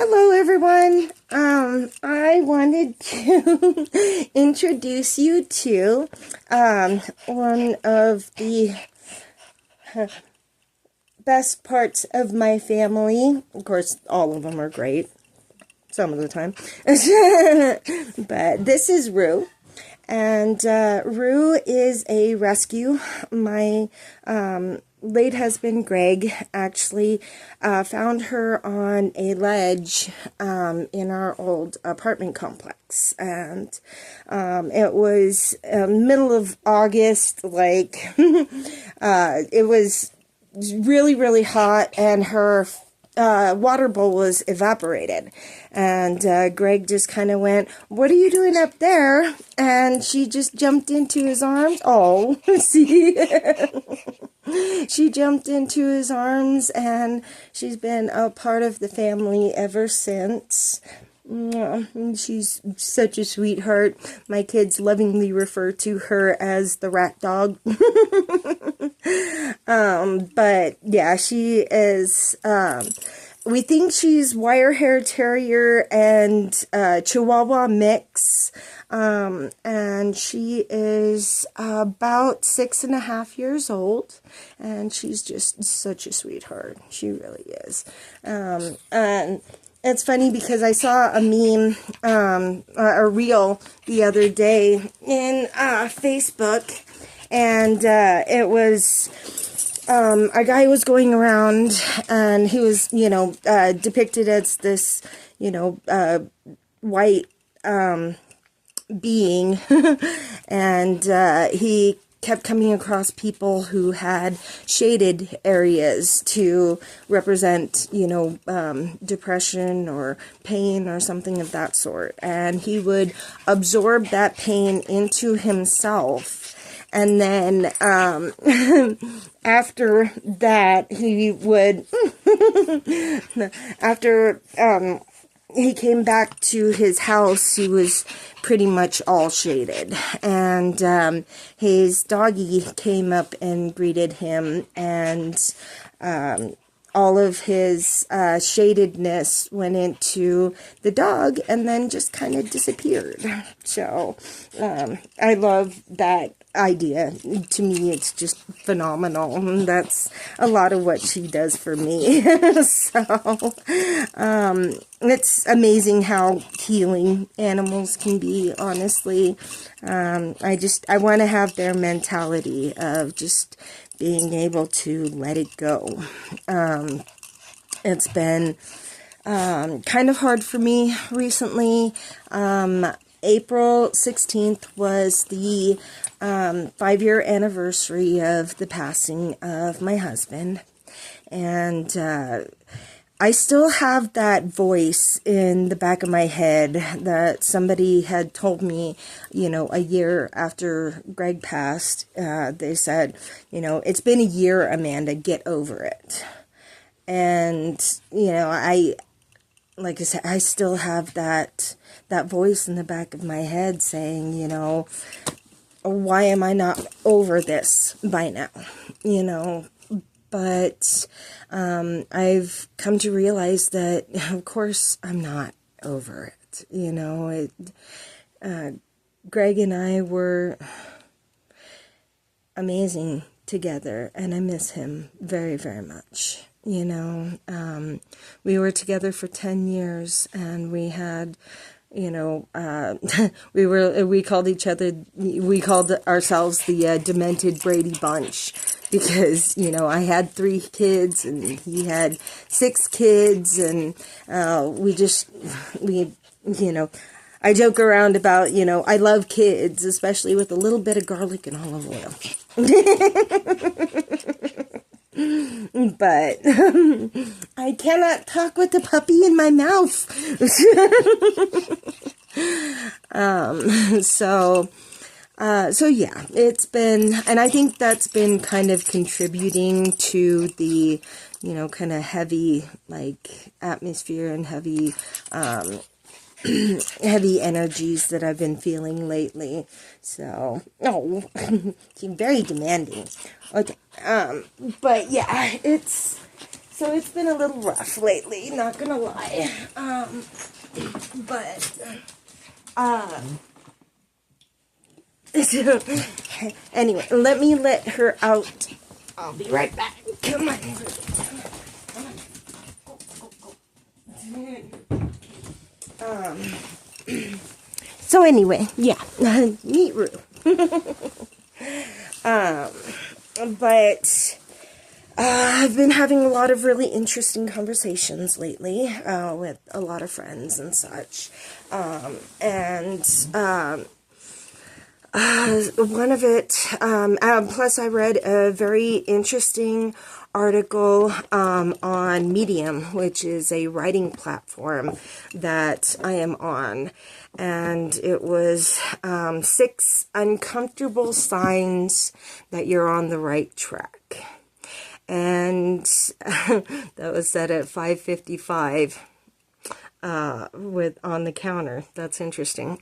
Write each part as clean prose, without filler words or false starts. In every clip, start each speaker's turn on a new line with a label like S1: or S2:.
S1: Hello, everyone. I wanted to introduce you to one of the best parts of my family. Of course, all of them are great, some of the time. But this is Rue. And Rue is a rescue. My late husband, Greg, actually found her on a ledge in our old apartment complex. And it was middle of August, like, it was really, really hot, and her water bowl was evaporated. And Greg just kind of went, "What are you doing up there?" And she just jumped into his arms. Oh, see? She jumped into his arms, and she's been a part of the family ever since. She's such a sweetheart. My kids lovingly refer to her as the rat dog. But yeah, she is, we think she's wire hair terrier and Chihuahua mix. And she is about 6.5 years old, and she's just such a sweetheart. She really is. And it's funny because I saw a meme, a reel the other day in Facebook, and it was a guy was going around, and he was, depicted as this, white being, and he kept coming across people who had shaded areas to represent, depression or pain or something of that sort. And he would absorb that pain into himself. And then after that, he would, after he came back to his house, he was pretty much all shaded. And his doggy came up and greeted him, and all of his shadedness went into the dog and then just kind of disappeared. So I love that idea. To me, it's just phenomenal. That's a lot of what she does for me. So it's amazing how healing animals can be, honestly. I want to have their mentality of just being able to let it go. It's been kind of hard for me recently. April 16th was the 5-year anniversary of the passing of my husband. And I still have that voice in the back of my head that somebody had told me, a year after Greg passed. They said, "It's been a year, Amanda, get over it." And, like I said, I still have that voice in the back of my head saying, why am I not over this by now? But I've come to realize that, of course, I'm not over it. Greg and I were amazing together, and I miss him very, very much. We were together for 10 years, and we had, we called ourselves the Demented Brady Bunch, because, I had 3 kids, and he had 6 kids, and I joke around about, I love kids, especially with a little bit of garlic and olive oil. But I cannot talk with the puppy in my mouth. So yeah, it's been, and I think that's been kind of contributing to the, kind of heavy, like, atmosphere and heavy, heavy energies that I've been feeling lately. So, she's very demanding. Okay, but yeah, it's So it's been a little rough lately, not gonna lie. So, anyway, let me let her out. I'll be right back. Come on. So anyway, yeah, meet Rue. But I've been having a lot of really interesting conversations lately with a lot of friends and such. One of it, plus I read a very interesting article on Medium, which is a writing platform that I am on. And it was 6 uncomfortable signs that you're on the right track. And that was set at 5:55 on the counter. That's interesting.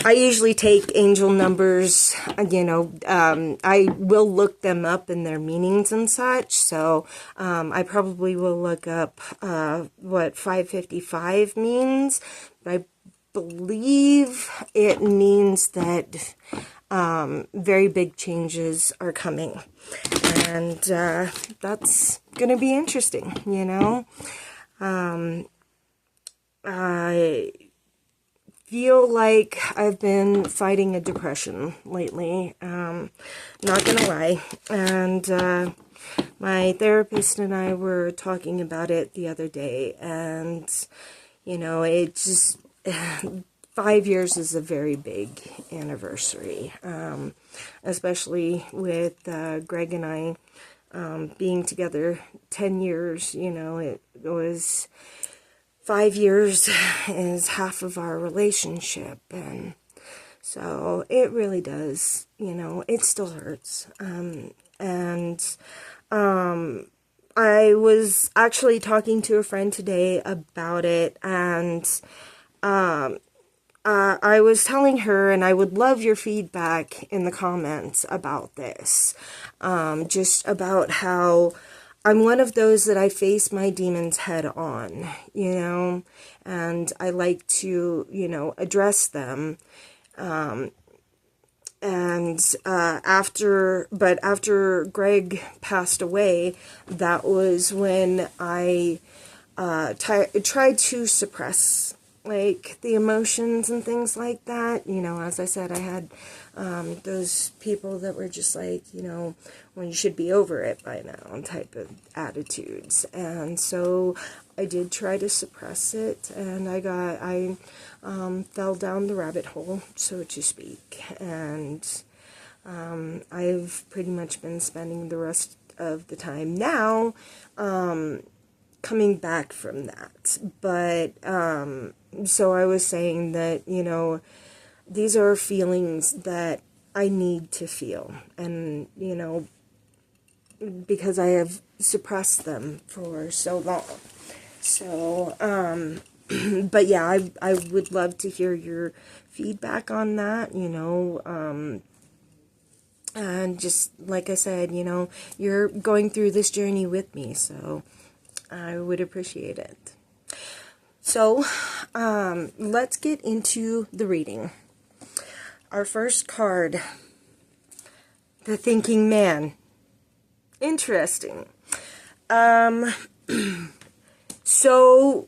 S1: I usually take angel numbers, I will look them up and their meanings and such, so I probably will look up what 555 means. I believe it means that very big changes are coming, and that's gonna be interesting, I feel like I've been fighting a depression lately, not gonna lie, and my therapist and I were talking about it the other day, and it just 5 years is a very big anniversary, especially with Greg and I being together 10 years. It was 5 years is half of our relationship, and so it really does, it still hurts. I was actually talking to a friend today about it, and I was telling her, and I would love your feedback in the comments about this, just about how I'm one of those that I face my demons head on, and I like to, address them. After Greg passed away, that was when I tried to suppress the emotions and things like that. As I said, I had those people that were just well, you should be over it by now type of attitudes. And so I did try to suppress it, and I fell down the rabbit hole, so to speak. And I've pretty much been spending the rest of the time now coming back from that. But so I was saying that, these are feelings that I need to feel, and, because I have suppressed them for so long. So, but yeah, I would love to hear your feedback on that, and just, like I said, you're going through this journey with me, so I would appreciate it. So, let's get into the reading. Our first card, the Thinking Man. Interesting. So,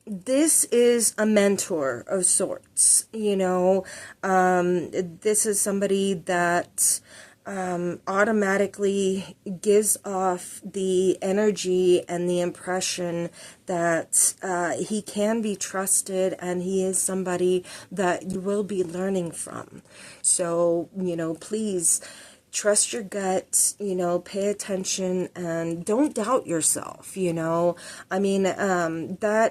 S1: this is a mentor of sorts, this is somebody that automatically gives off the energy and the impression that he can be trusted, and he is somebody that you will be learning from. So, please trust your gut, pay attention, and don't doubt yourself, that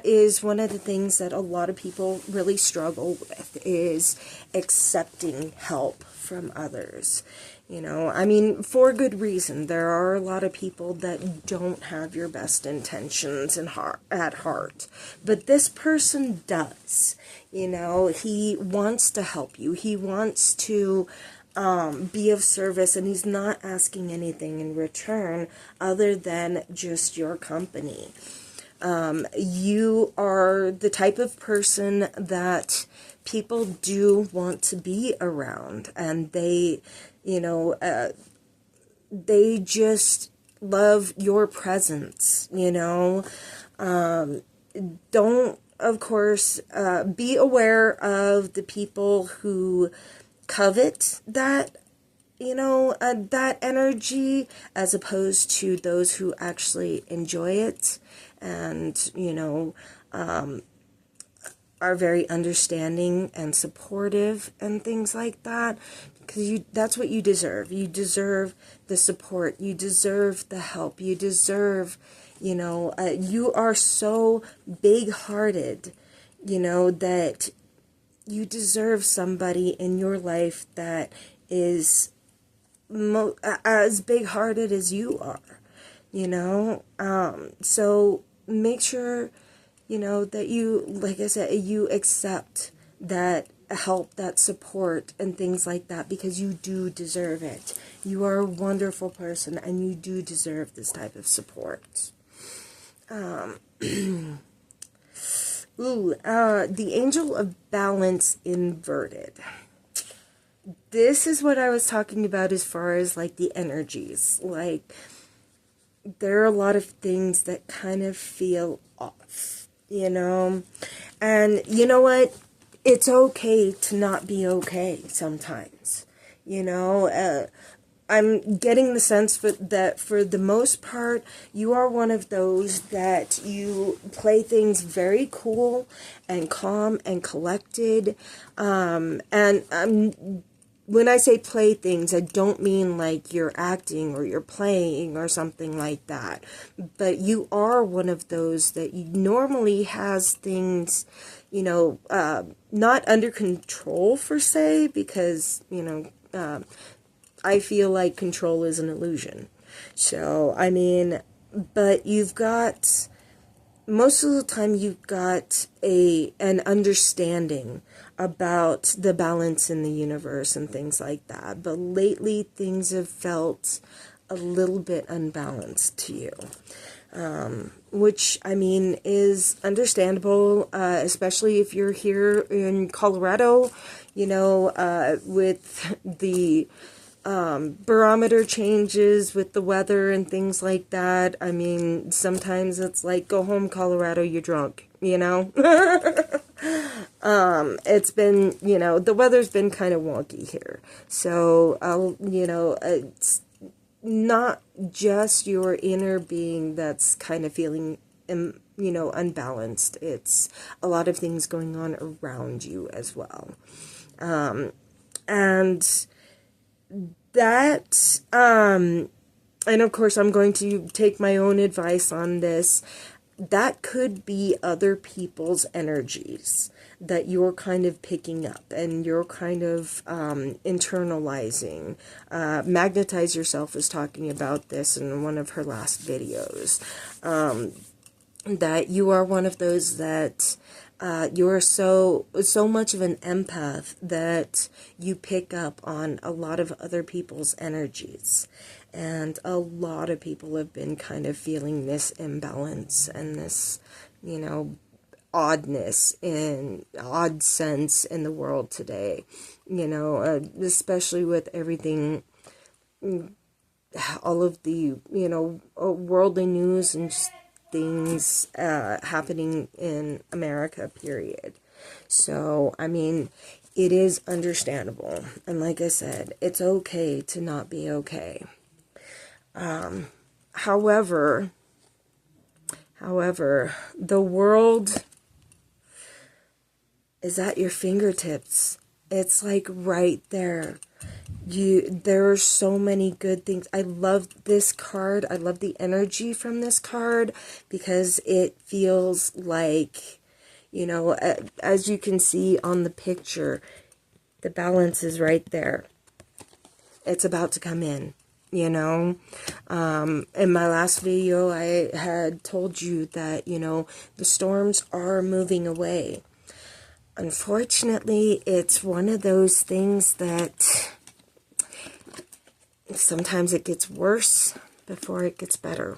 S1: is one of the things that a lot of people really struggle with, is accepting help from others. For good reason. There are a lot of people that don't have your best intentions at heart. But this person does. He wants to help you. He wants to be of service, and he's not asking anything in return other than just your company. You are the type of person that people do want to be around, and they, they just love your presence, Don't, of course, be aware of the people who covet that, that energy, as opposed to those who actually enjoy it and, are very understanding and supportive and things like that, because that's what you deserve. You deserve the support, you deserve the help, you deserve, you are so big-hearted, that you deserve somebody in your life that is as big-hearted as you are, so make sure, that you, like I said, you accept that help, that support, and things like that, because you do deserve it. You are a wonderful person, and you do deserve this type of support. The Angel of Balance inverted. This is what I was talking about as far as, like, the energies. Like, there are a lot of things that kind of feel off, And you know what? It's okay to not be okay sometimes, I'm getting the sense that for the most part, you are one of those that you play things very cool and calm and collected. When I say play things, I don't mean like you're acting or you're playing or something like that. But you are one of those that you normally has things, not under control per se, because, I feel like control is an illusion. So, but most of the time you've got an understanding about the balance in the universe and things like that. But lately things have felt a little bit unbalanced to you. Which, is understandable, especially if you're here in Colorado, with the barometer changes with the weather and things like that. Sometimes it's like, go home, Colorado, you're drunk, It's been, the weather's been kind of wonky here. So, it's not just your inner being that's kind of feeling, unbalanced. It's a lot of things going on around you as well. And that, and of course I'm going to take my own advice on this. That could be other people's energies that you're kind of picking up and you're kind of internalizing. Magnetize Yourself is talking about this in one of her last videos. That you are one of those that you're so much of an empath that you pick up on a lot of other people's energies. And a lot of people have been kind of feeling this imbalance and this, oddness and odd sense in the world today. Especially with everything, all of the, worldly news and just things happening in America, period. So, it is understandable. And like I said, it's okay to not be okay. However, the world is at your fingertips. It's like right there. There are so many good things. I love this card. I love the energy from this card because it feels like, as you can see on the picture, the balance is right there. It's about to come in. In my last video, I had told you that, the storms are moving away. Unfortunately, it's one of those things that sometimes it gets worse before it gets better.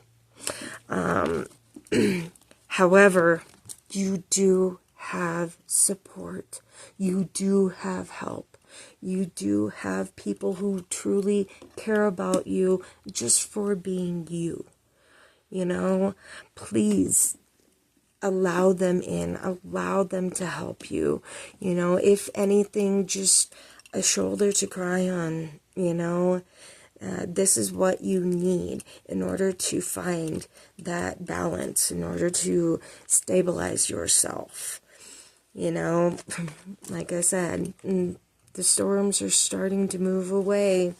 S1: However, you do have support. You do have help. You do have people who truly care about you just for being you. You know, please allow them in, allow them to help you. You know, if anything, just a shoulder to cry on, you know. This is what you need in order to find that balance, in order to stabilize yourself. You know, like I said, the storms are starting to move away.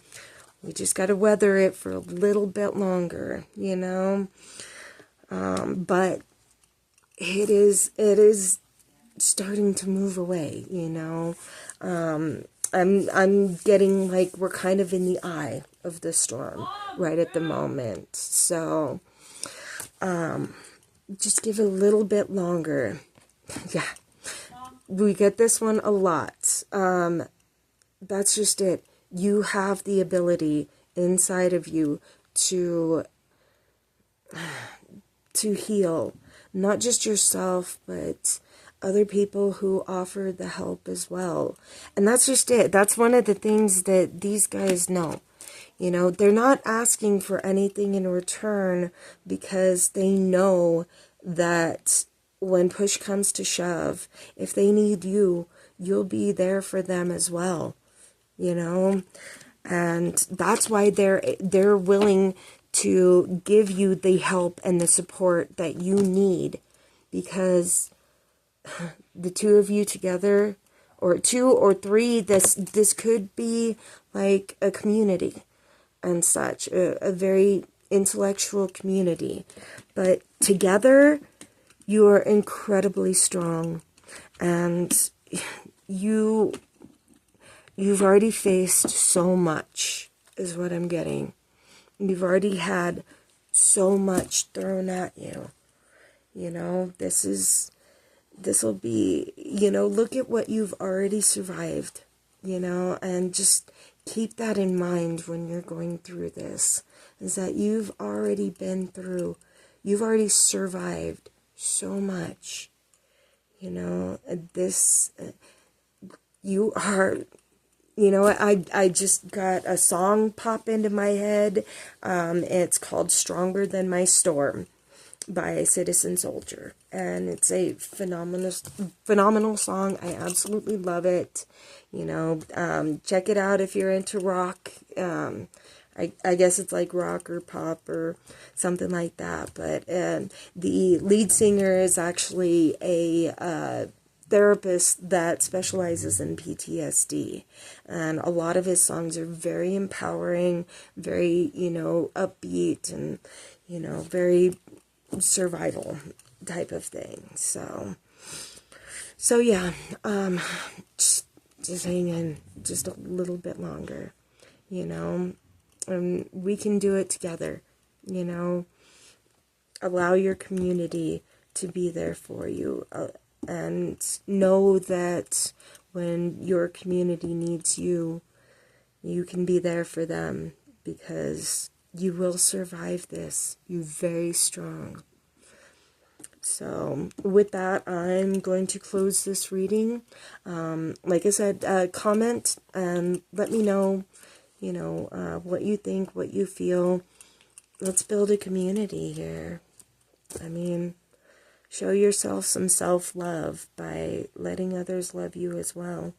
S1: We just got to weather it for a little bit longer, you know. But it is starting to move away, you know. I'm getting like we're kind of in the eye of the storm right at the moment. So just give it a little bit longer. Yeah. We get this one a lot. That's just it. You have the ability inside of you to heal, not just yourself, but other people who offer the help as well. And that's just it. That's one of the things that these guys know. You know, they're not asking for anything in return because they know that when push comes to shove, if they need you, you'll be there for them as well. You know, and that's why they're willing to give you the help and the support that you need, because the two of you together, or two or three, this could be like a community and such, a very intellectual community, but together you are incredibly strong, and you've already faced so much, is what I'm getting. You've already had so much thrown at you. You know, this will be, you know, look at what you've already survived, you know, and just keep that in mind when you're going through this, is that you've already been through, you've already survived so much, you know, you are. You know, I just got a song pop into my head. It's called Stronger Than My Storm by Citizen Soldier. And it's a phenomenal song. I absolutely love it. You know, check it out if you're into rock. I guess it's like rock or pop or something like that. But the lead singer is actually a therapist that specializes in PTSD, and a lot of his songs are very empowering, very, you know, upbeat, and, you know, very survival type of thing. So yeah, just hang in just a little bit longer, you know, and we can do it together, you know. Allow your community to be there for you. And know that when your community needs you, you can be there for them, because you will survive this. You're very strong. So with that, I'm going to close this reading. Like I said, comment and let me know, you know, what you think, what you feel. Let's build a community here. I mean, show yourself some self-love by letting others love you as well,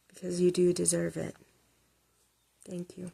S1: because you do deserve it. Thank you.